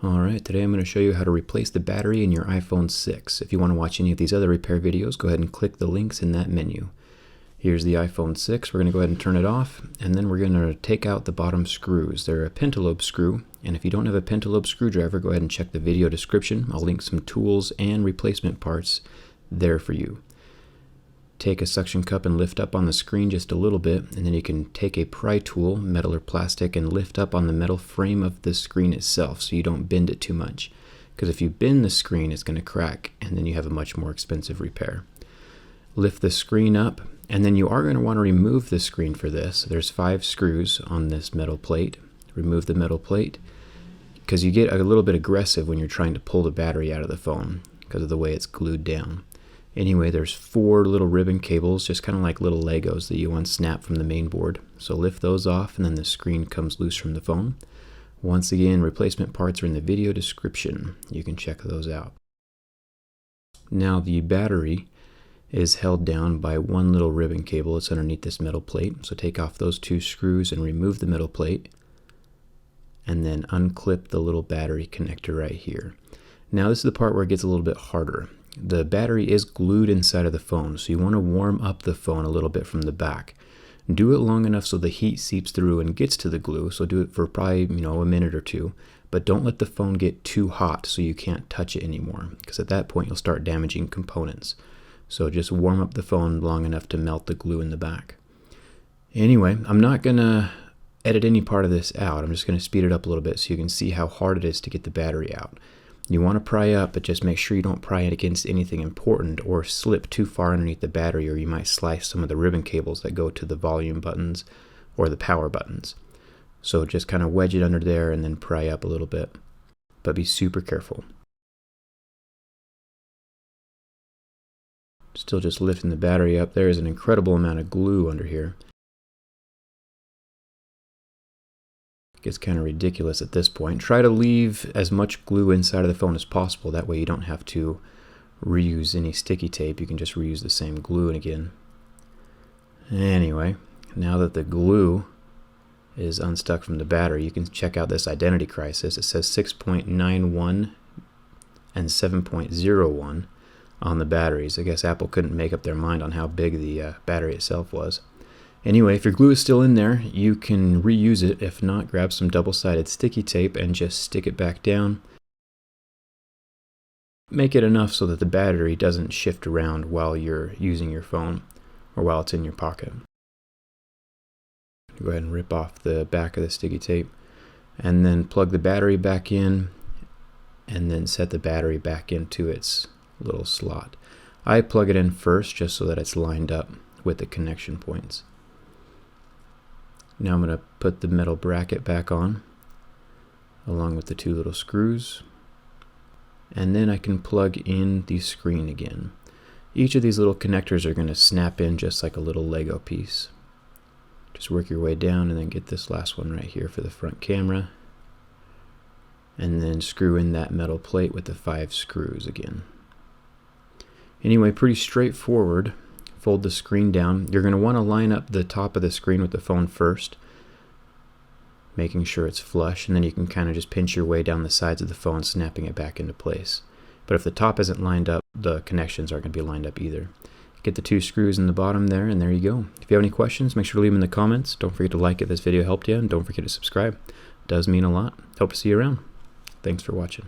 Alright, today I'm going to show you how to replace the battery in your iPhone 6. If you want to watch any of these other repair videos, go ahead and click the links in that menu. Here's the iPhone 6. We're going to go ahead and turn it off, and then we're going to take out the bottom screws. They're a pentalobe screw, and if you don't have a pentalobe screwdriver, go ahead and check the video description. I'll link some tools and replacement parts there for you. Take a suction cup and lift up on the screen just a little bit, and then you can take a pry tool, metal or plastic, and lift up on the metal frame of the screen itself so you don't bend it too much. Because if you bend the screen, it's going to crack, and then you have a much more expensive repair. Lift the screen up, and then you are going to want to remove the screen for this. There's 5 screws on this metal plate. Remove the metal plate, because you get a little bit aggressive when you're trying to pull the battery out of the phone because of the way it's glued down. Anyway, there's 4 little ribbon cables, just kind of like little Legos that you unsnap from the main board. So lift those off, and then the screen comes loose from the phone. Once again, replacement parts are in the video description. You can check those out. Now the battery is held down by 1 little ribbon cable. It's underneath this metal plate. So take off those 2 screws and remove the metal plate, and then unclip the little battery connector right here. Now this is the part where it gets a little bit harder. The battery is glued inside of the phone, so you want to warm up the phone a little bit from the back. Do it long enough so the heat seeps through and gets to the glue, so do it for probably a minute or 2, but don't let the phone get too hot so you can't touch it anymore, because at that point you'll start damaging components. So just warm up the phone long enough to melt the glue in the back. Anyway, I'm not going to edit any part of this out. I'm just going to speed it up a little bit so you can see how hard it is to get the battery out. You want to pry up, but just make sure you don't pry it against anything important or slip too far underneath the battery, or you might slice some of the ribbon cables that go to the volume buttons or the power buttons. So just kind of wedge it under there and then pry up a little bit, but be super careful. Still just lifting the battery up. There is an incredible amount of glue under here. It gets kind of ridiculous at this point. Try to leave as much glue inside of the phone as possible. That way you don't have to reuse any sticky tape. You can just reuse the same glue again. Anyway, now that the glue is unstuck from the battery, you can check out this identity crisis. It says 6.91 and 7.01 on the batteries. I guess Apple couldn't make up their mind on how big the battery itself was. Anyway, if your glue is still in there, you can reuse it. If not, grab some double-sided sticky tape and just stick it back down. Make it enough so that the battery doesn't shift around while you're using your phone or while it's in your pocket. Go ahead and rip off the back of the sticky tape, and then plug the battery back in, and then set the battery back into its little slot. I plug it in first just so that it's lined up with the connection points. Now I'm going to put the metal bracket back on along with the 2 little screws, and then I can plug in the screen again. Each of these little connectors are going to snap in just like a little Lego piece. Just work your way down and then get this last one right here for the front camera, and then screw in that metal plate with the 5 screws again. Anyway, pretty straightforward. Fold the screen down. You're going to want to line up the top of the screen with the phone first, making sure it's flush, and then you can kind of just pinch your way down the sides of the phone, snapping it back into place. But if the top isn't lined up, the connections aren't going to be lined up either. Get the 2 screws in the bottom there, and there you go. If you have any questions, make sure to leave them in the comments. Don't forget to like if this video helped you, and don't forget to subscribe. It does mean a lot. Hope to see you around. Thanks for watching.